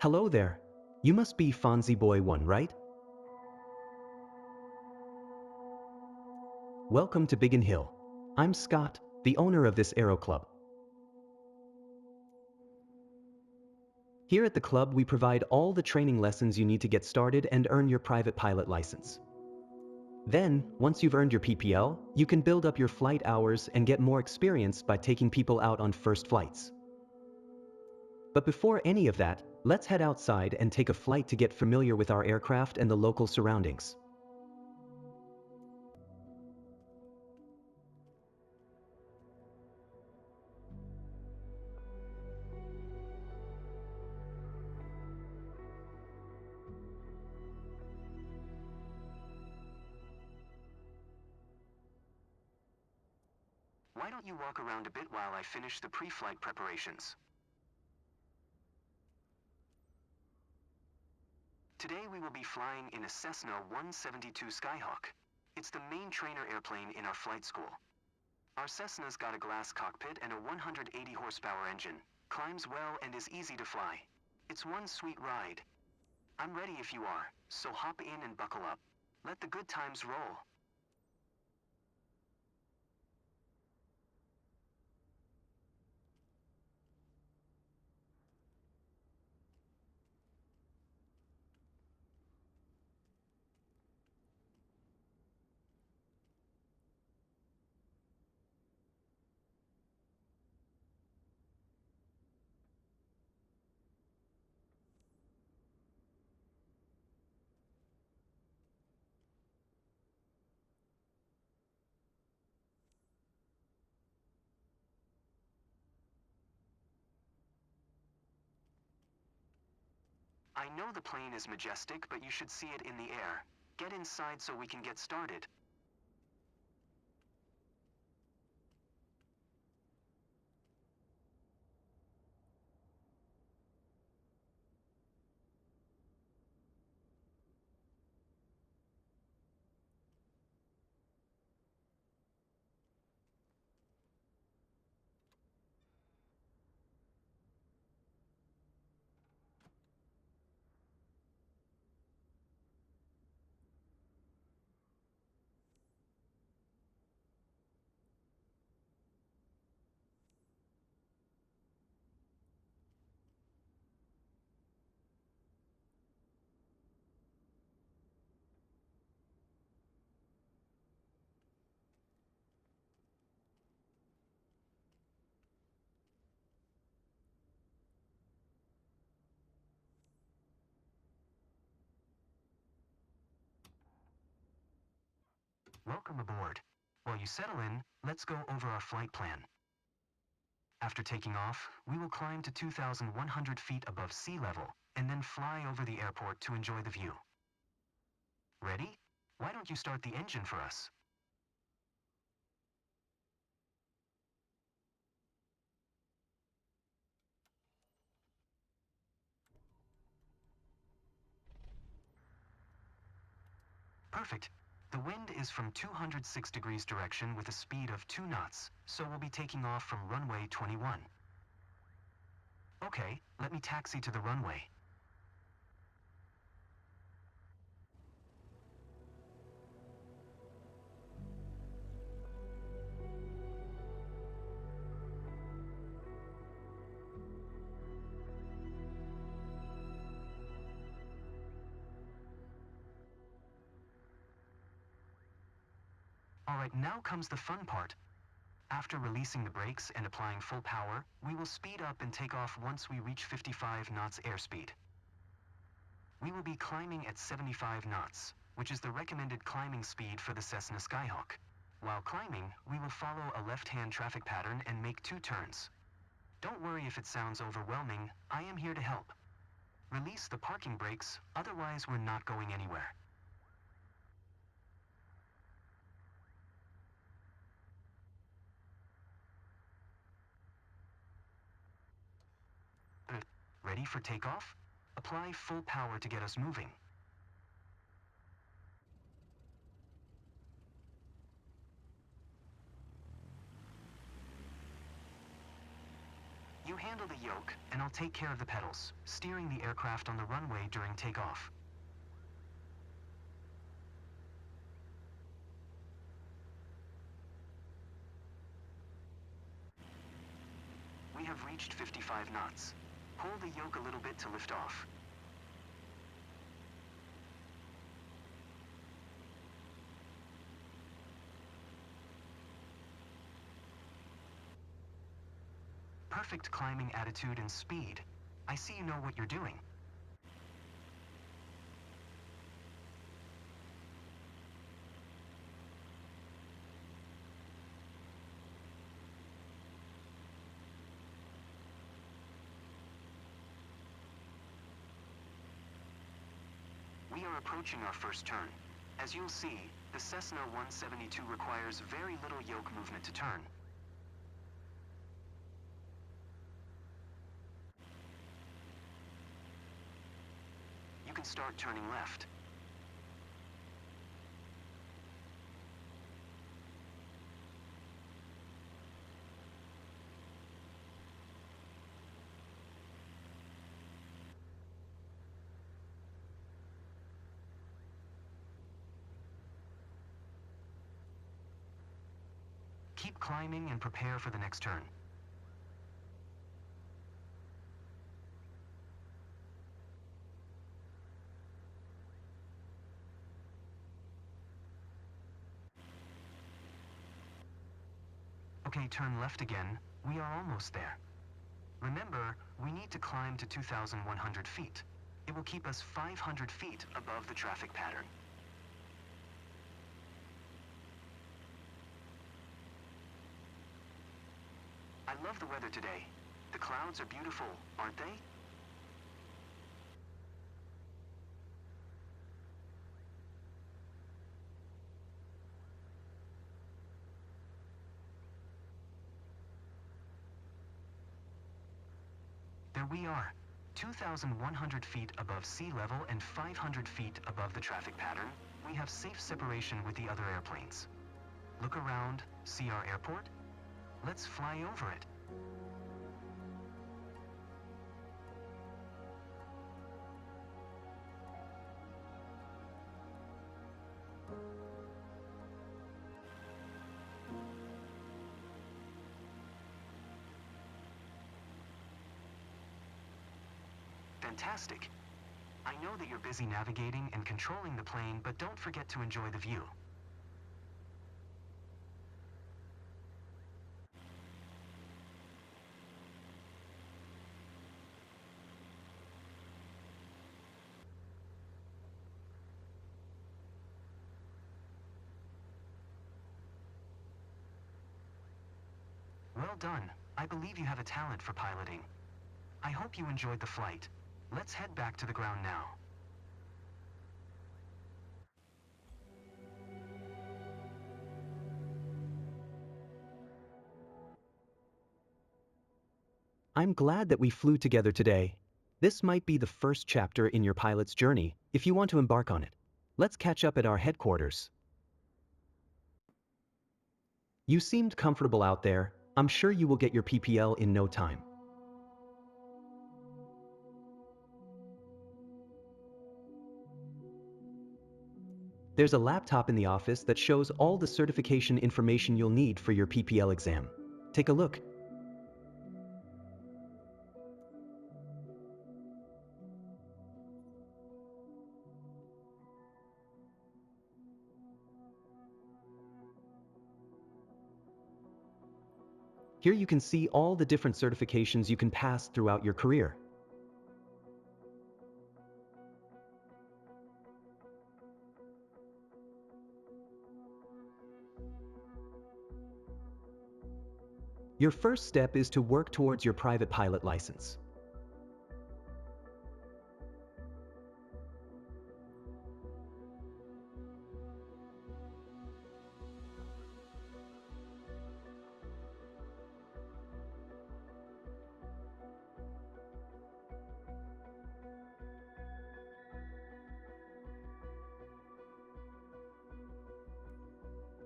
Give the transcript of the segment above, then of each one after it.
Hello there. You must be Fonzie Boy 1, right? Welcome to Biggin Hill. I'm Scott, the owner of this aero club. Here at the club, we provide all the training lessons you need to get started and earn your private pilot license. Then, once you've earned your PPL, you can build up your flight hours and get more experience by taking people out on first flights. But before any of that, let's head outside and take a flight to get familiar with our aircraft and the local surroundings. Why don't you walk around a bit while I finish the pre-flight preparations? Today we will be flying in a Cessna 172 Skyhawk. It's the main trainer airplane in our flight school. Our Cessna's got a glass cockpit and a 180 horsepower engine, climbs well and is easy to fly. It's one sweet ride. I'm ready if you are, so hop in and buckle up. Let the good times roll. I know the plane is majestic, but you should see it in the air. Get inside so we can get started. Welcome aboard. While you settle in, let's go over our flight plan. After taking off, we will climb to 2,100 feet above sea level and then fly over the airport to enjoy the view. Ready? Why don't you start the engine for us? Perfect. The wind is from 206 degrees direction with a speed of 2 knots, so we'll be taking off from runway 21. Okay, let me taxi to the runway. Alright, now comes the fun part. After releasing the brakes and applying full power, we will speed up and take off once we reach 55 knots airspeed. We will be climbing at 75 knots, which is the recommended climbing speed for the Cessna Skyhawk. While climbing, we will follow a left-hand traffic pattern and make 2 turns. Don't worry if it sounds overwhelming, I am here to help. Release the parking brakes, otherwise we're not going anywhere. Ready for takeoff? Apply full power to get us moving. You handle the yoke, and I'll take care of the pedals, steering the aircraft on the runway during takeoff. We have reached 55 knots. Pull the yoke a little bit to lift off. Perfect climbing attitude and speed. I see you know what you're doing. We are approaching our first turn. As you'll see, the Cessna 172 requires very little yoke movement to turn. You can start turning left. Keep climbing and prepare for the next turn. Okay, turn left again. We are almost there. Remember, we need to climb to 2,100 feet. It will keep us 500 feet above the traffic pattern. I love the weather today. The clouds are beautiful, aren't they? There we are, 2,100 feet above sea level and 500 feet above the traffic pattern. We have safe separation with the other airplanes. Look around, see our airport? Let's fly over it. Fantastic. I know that you're busy navigating and controlling the plane, but don't forget to enjoy the view. Well done. I believe you have a talent for piloting. I hope you enjoyed the flight. Let's head back to the ground now. I'm glad that we flew together today. This might be the first chapter in your pilot's journey, if you want to embark on it. Let's catch up at our headquarters. You seemed comfortable out there. I'm sure you will get your PPL in no time. There's a laptop in the office that shows all the certification information you'll need for your PPL exam. Take a look. Here you can see all the different certifications you can pass throughout your career. Your first step is to work towards your private pilot license.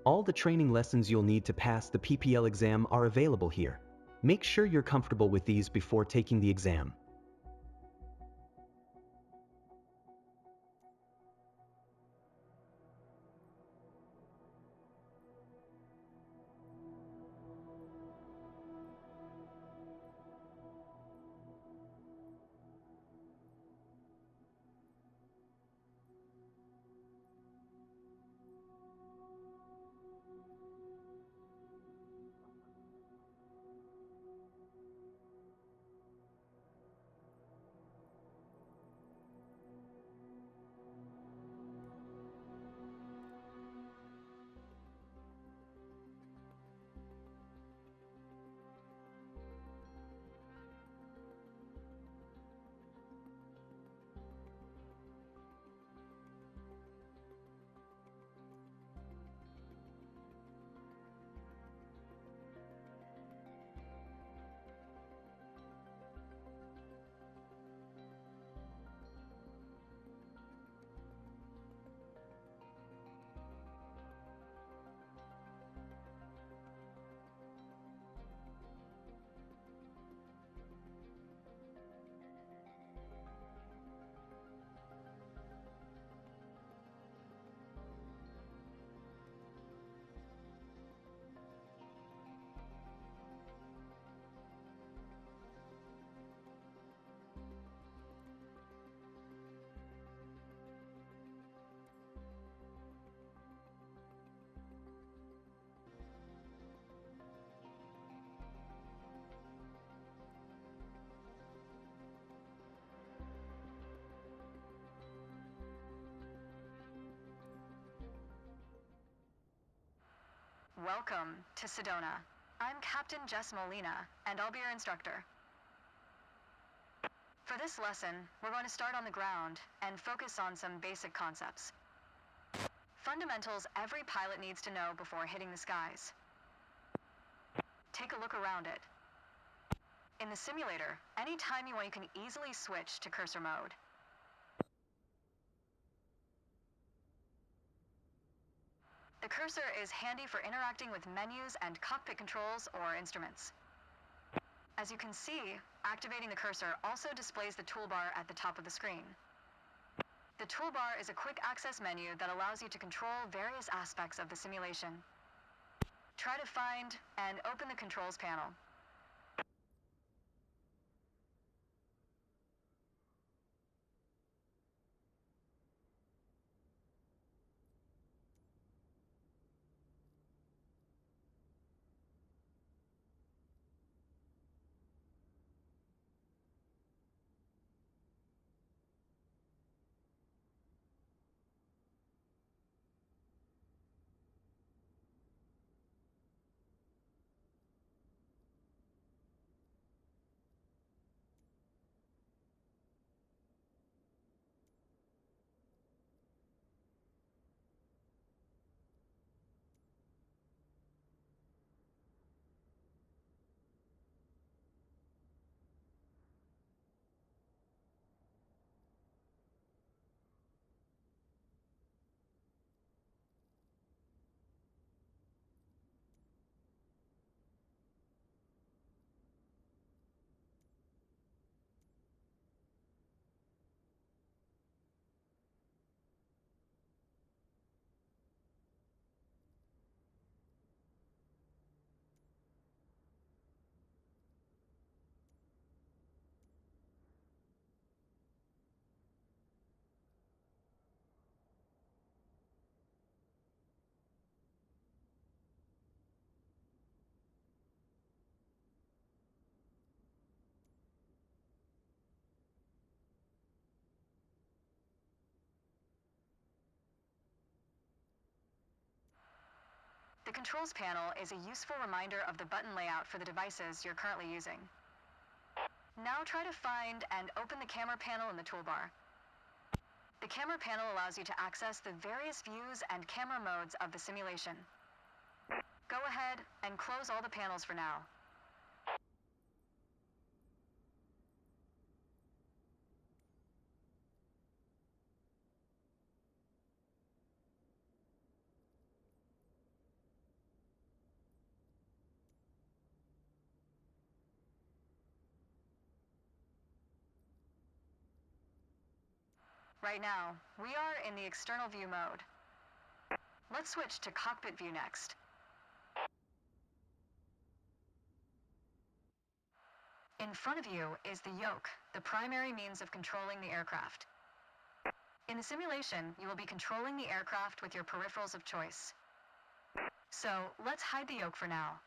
All the training lessons you'll need to pass the PPL exam are available here. Make sure you're comfortable with these before taking the exam. Welcome to Sedona. I'm Captain Jess Molina, and I'll be your instructor. For this lesson, we're going to start on the ground and focus on some basic concepts. Fundamentals every pilot needs to know before hitting the skies. Take a look around it. In the simulator, anytime you want, you can easily switch to cursor mode. The cursor is handy for interacting with menus and cockpit controls or instruments. As you can see, activating the cursor also displays the toolbar at the top of the screen. The toolbar is a quick access menu that allows you to control various aspects of the simulation. Try to find and open the controls panel. The controls panel is a useful reminder of the button layout for the devices you're currently using. Now try to find and open the camera panel in the toolbar. The camera panel allows you to access the various views and camera modes of the simulation. Go ahead and close all the panels for now. Right now, we are in the external view mode. Let's switch to cockpit view next. In front of you is the yoke, the primary means of controlling the aircraft. In the simulation, you will be controlling the aircraft with your peripherals of choice. So, let's hide the yoke for now.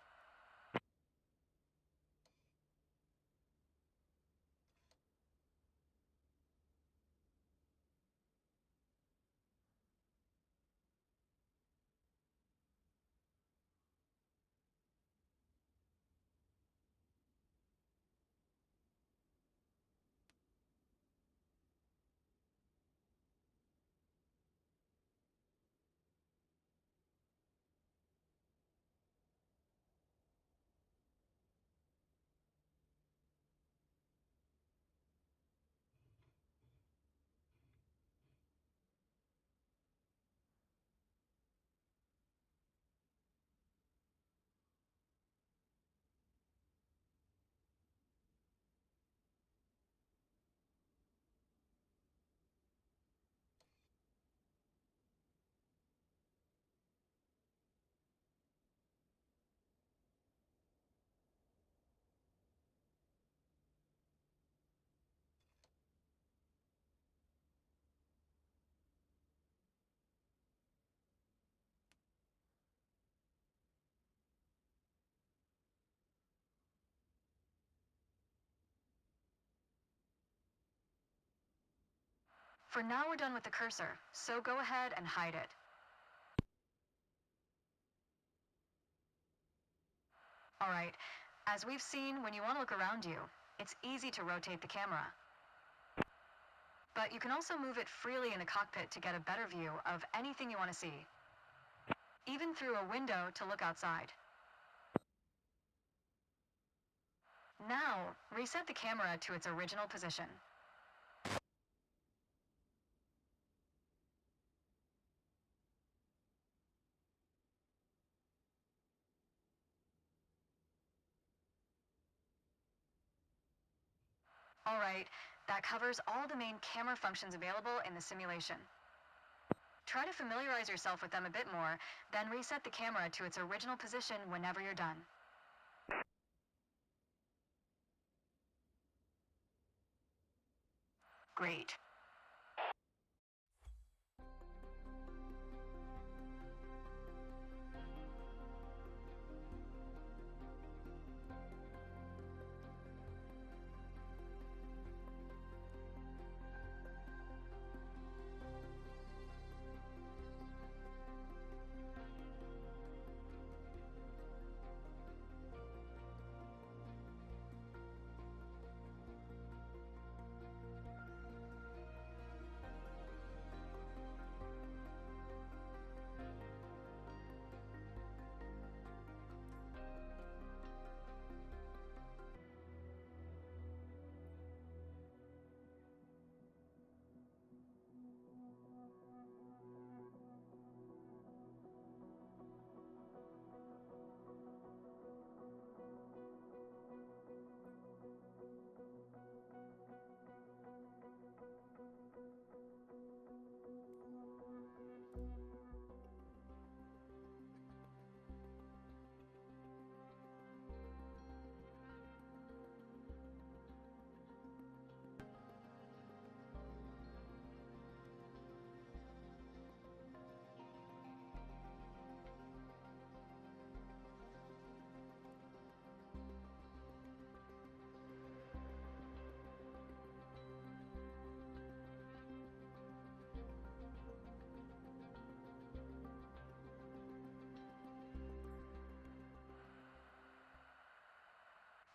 For now, we're done with the cursor, so go ahead and hide it. Alright, as we've seen, when you want to look around you, it's easy to rotate the camera. But you can also move it freely in the cockpit to get a better view of anything you want to see, even through a window to look outside. Now, reset the camera to its original position. Alright, that covers all the main camera functions available in the simulation. Try to familiarize yourself with them a bit more, then reset the camera to its original position whenever you're done. Great.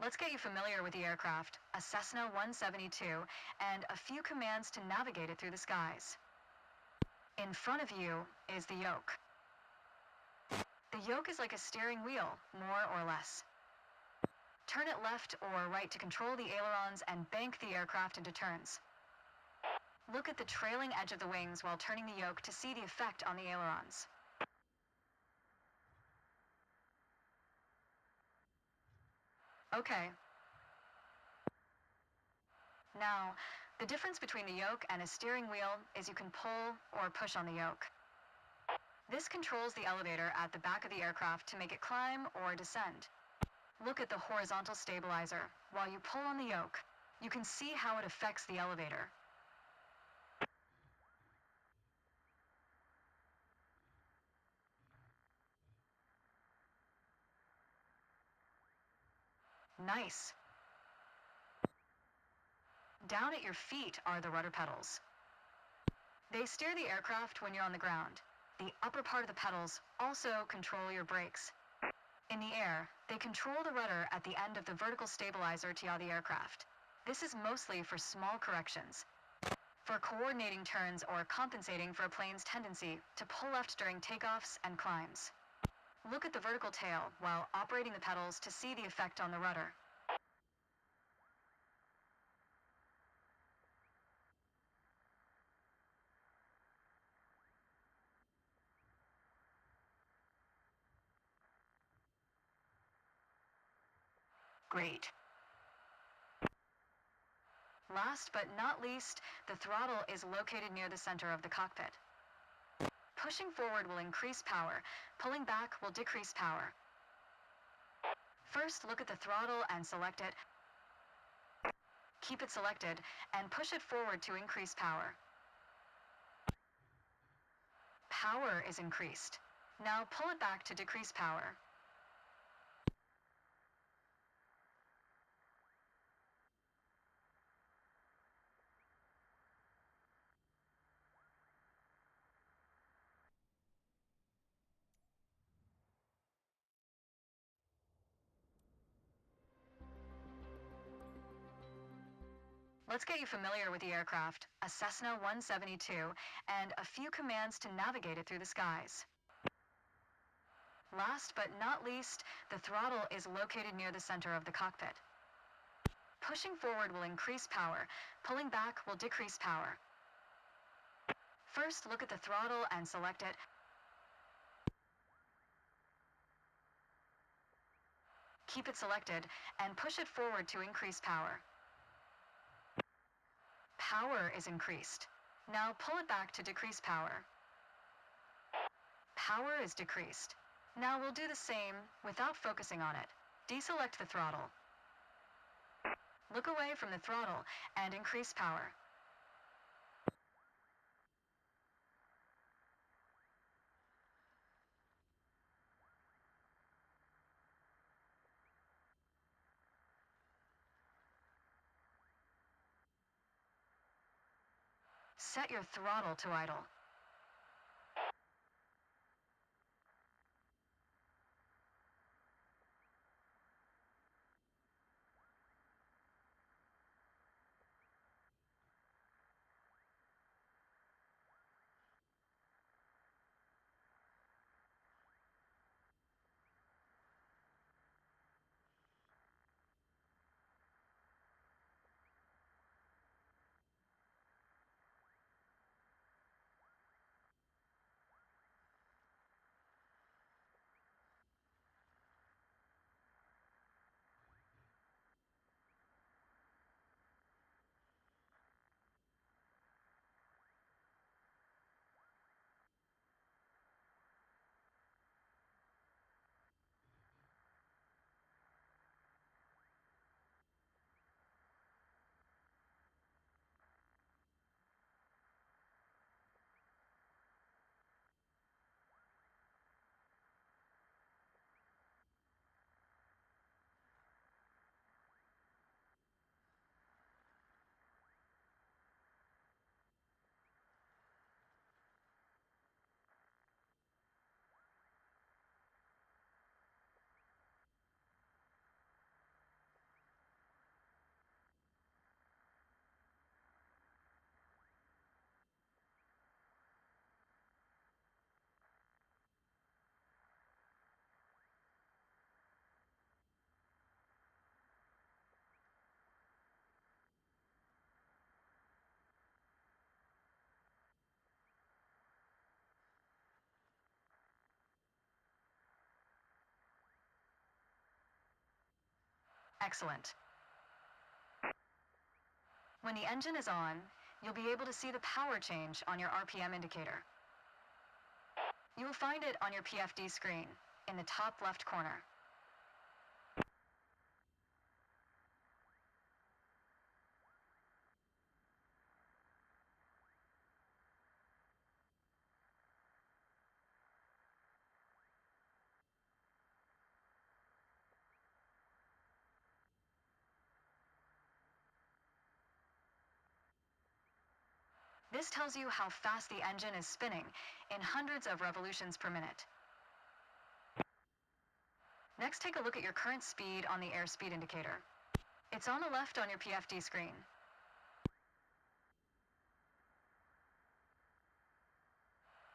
Let's get you familiar with the aircraft, a Cessna 172, and a few commands to navigate it through the skies. In front of you is the yoke. The yoke is like a steering wheel, more or less. Turn it left or right to control the ailerons and bank the aircraft into turns. Look at the trailing edge of the wings while turning the yoke to see the effect on the ailerons. Okay. Now, The difference between the yoke and a steering wheel is you can pull or push on the yoke. This controls the elevator at the back of the aircraft to make it climb or descend. Look at the horizontal stabilizer. While you pull on the yoke, you can see how it affects the elevator. Nice. Down at your feet are the rudder pedals. They steer the aircraft when you're on the ground. The upper part of the pedals also control your brakes. In the air, they control the rudder at the end of the vertical stabilizer to yaw the aircraft. This is mostly for small corrections, for coordinating turns or compensating for a plane's tendency to pull left during takeoffs and climbs. Look at the vertical tail while operating the pedals to see the effect on the rudder. Great. Last but not least, the throttle is located near the center of the cockpit. Pushing forward will increase power, pulling back will decrease power. First, look at the throttle and select it. Keep it selected and push it forward to increase power. Power is increased. Now pull it back to decrease power. Let's get you familiar with the aircraft, a Cessna 172, and a few commands to navigate it through the skies. Last but not least, the throttle is located near the center of the cockpit. Pushing forward will increase power, pulling back will decrease power. First, look at the throttle and select it. Keep it selected and push it forward to increase power. Power is increased. Now pull it back to decrease power. Power is decreased. Now we'll do the same without focusing on it. Deselect the throttle. Look away from the throttle and increase power. Set your throttle to idle. Excellent. When the engine is on, you'll be able to see the power change on your RPM indicator. You will find it on your PFD screen in the top left corner. This tells you how fast the engine is spinning in hundreds of revolutions per minute. Next, take a look at your current speed on the airspeed indicator. It's on the left on your PFD screen.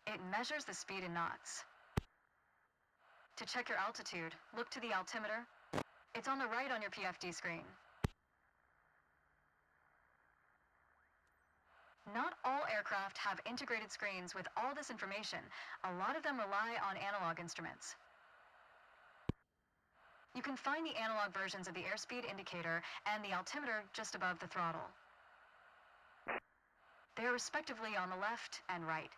It measures the speed in knots. To check your altitude, look to the altimeter. It's on the right on your PFD screen. Not all aircraft have integrated screens with all this information. A lot of them rely on analog instruments. You can find the analog versions of the airspeed indicator and the altimeter just above the throttle. They are respectively on the left and right.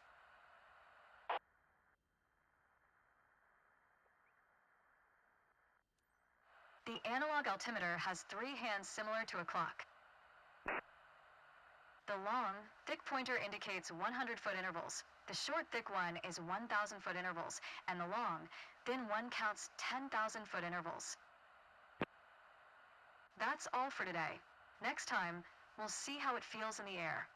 The analog altimeter has 3 hands similar to a clock. The long, thick pointer indicates 100-foot intervals. The short, thick one is 1,000-foot intervals, and the long, thin one counts 10,000-foot intervals. That's all for today. Next time, we'll see how it feels in the air.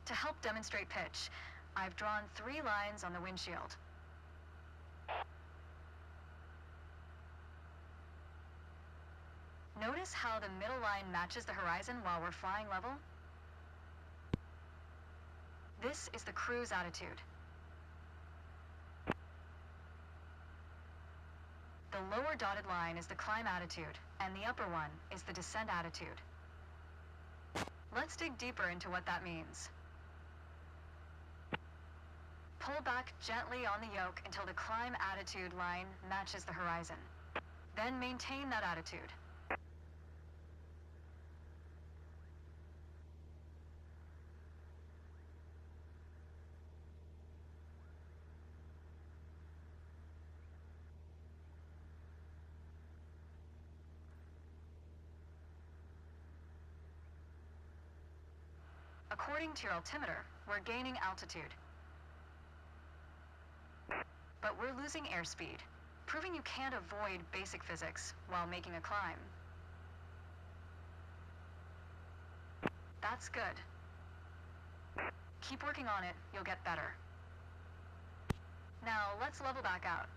To help demonstrate pitch, I've drawn 3 lines on the windshield. Notice how the middle line matches the horizon while we're flying level? This is the cruise attitude. The lower dotted line is the climb attitude, and the upper one is the descent attitude. Let's dig deeper into what that means. Pull back gently on the yoke until the climb attitude line matches the horizon. Then maintain that attitude. According to your altimeter, we're gaining altitude. But we're losing airspeed, proving you can't avoid basic physics while making a climb. That's good. Keep working on it, you'll get better. Now, let's level back out.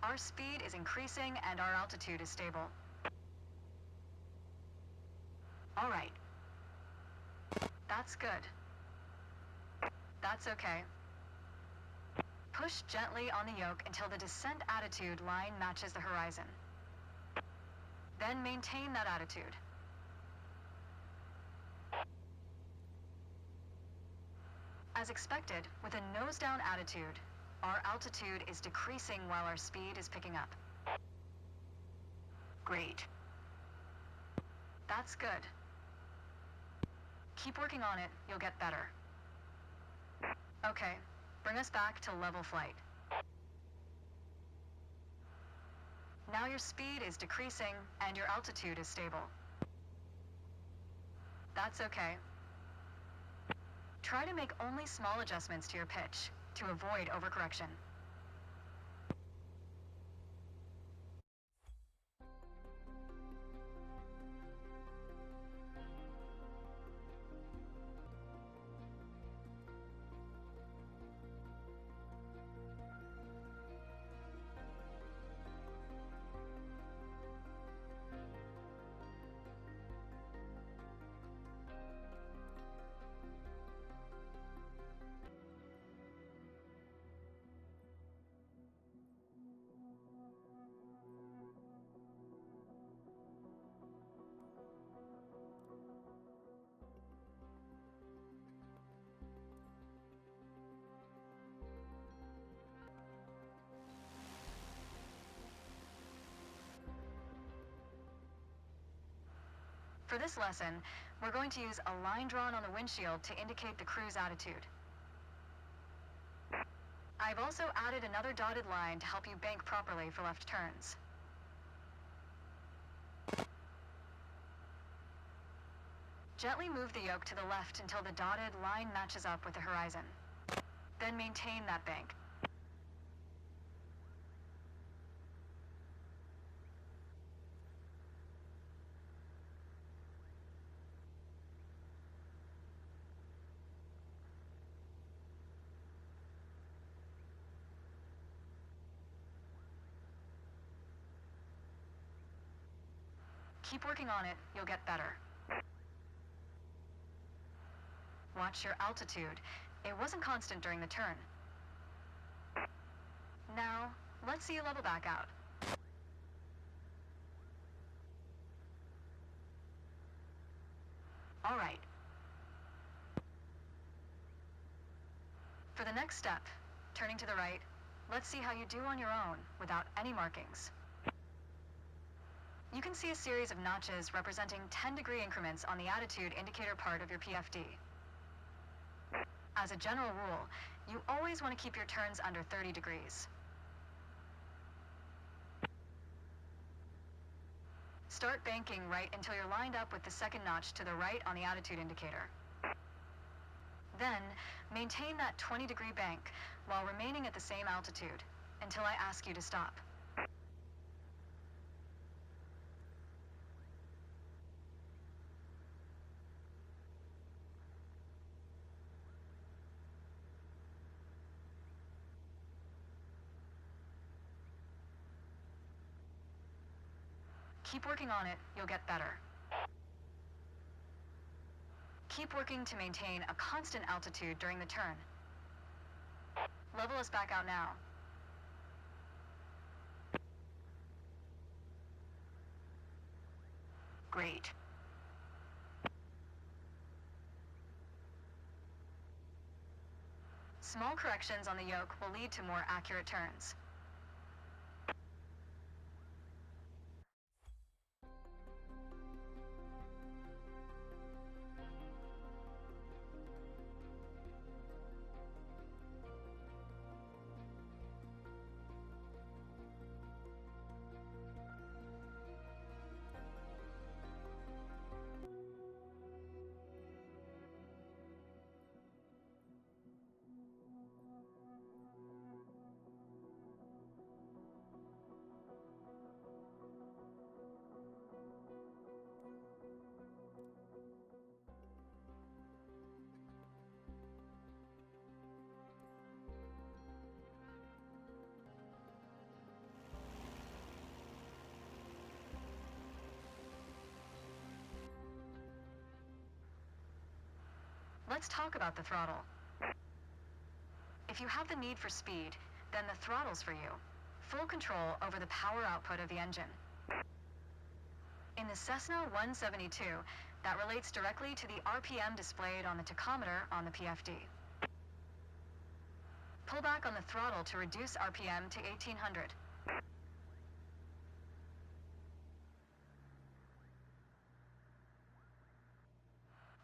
Our speed is increasing and our altitude is stable. All right. That's good. That's okay. Push gently on the yoke until the descent attitude line matches the horizon. Then maintain that attitude. As expected, with a nose-down attitude, our altitude is decreasing while our speed is picking up. Great. That's good. Keep working on it, you'll get better. Okay, bring us back to level flight. Now your speed is decreasing and your altitude is stable. That's okay. Try to make only small adjustments to your pitch to avoid overcorrection. For this lesson, we're going to use a line drawn on the windshield to indicate the crew's attitude. I've also added another dotted line to help you bank properly for left turns. Gently move the yoke to the left until the dotted line matches up with the horizon. Then maintain that bank. Keep working on it, you'll get better. Watch your altitude. It wasn't constant during the turn. Now, let's see you level back out. All right. For the next step, turning to the right, let's see how you do on your own without any markings. You can see a series of notches representing 10-degree increments on the attitude indicator part of your PFD. As a general rule, you always want to keep your turns under 30 degrees. Start banking right until you're lined up with the second notch to the right on the attitude indicator. Then, maintain that 20-degree bank while remaining at the same altitude until I ask you to stop. Keep working on it, you'll get better. Keep working to maintain a constant altitude during the turn. Level us back out now. Great. Small corrections on the yoke will lead to more accurate turns. Let's talk about the throttle. If you have the need for speed, then the throttle's for you. Full control over the power output of the engine. In the Cessna 172, that relates directly to the RPM displayed on the tachometer on the PFD. Pull back on the throttle to reduce RPM to 1800.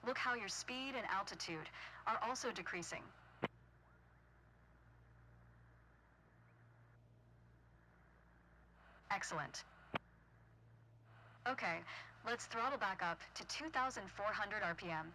Look how your speed and altitude are also decreasing. Excellent. Okay, let's throttle back up to 2,400 RPM.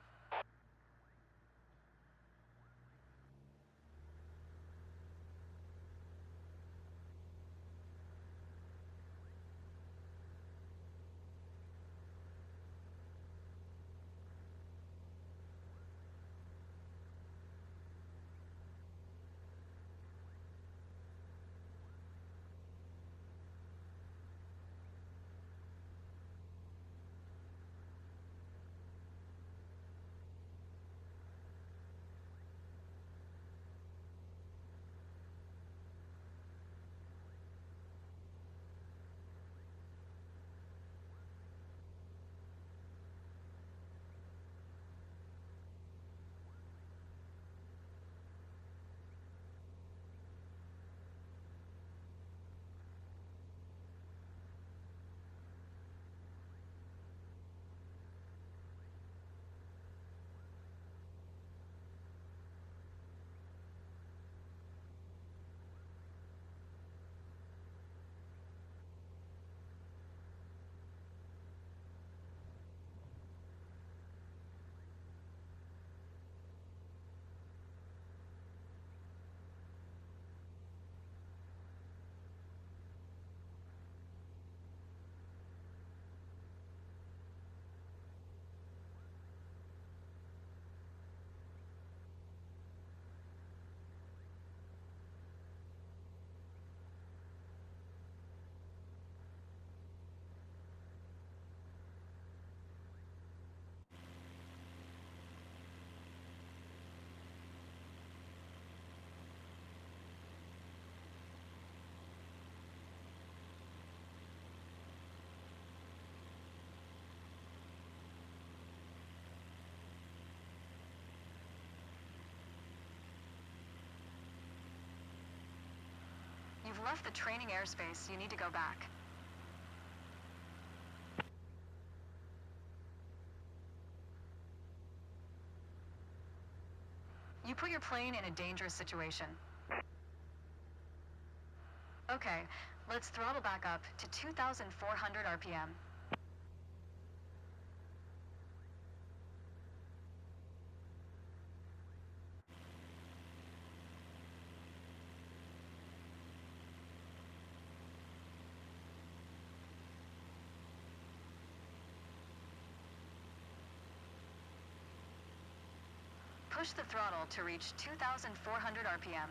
You've left the training airspace. You need to go back. You put your plane in a dangerous situation. Okay, let's throttle back up to 2,400 RPM. Push the throttle to reach 2,400 RPM.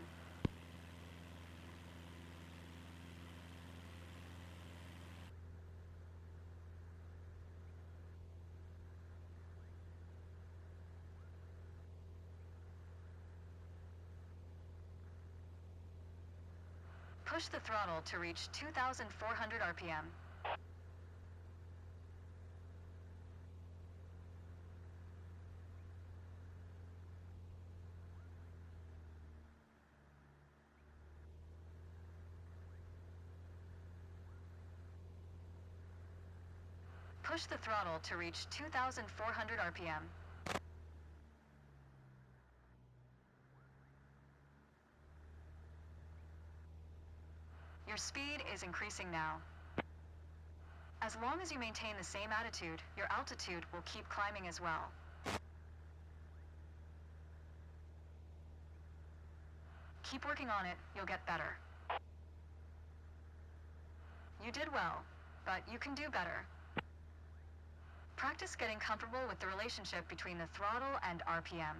Push the throttle to reach 2,400 RPM. Push the throttle to reach 2,400 RPM. Your speed is increasing now. As long as you maintain the same attitude, your altitude will keep climbing as well. Keep working on it, you'll get better. You did well, but you can do better. Practice getting comfortable with the relationship between the throttle and RPM.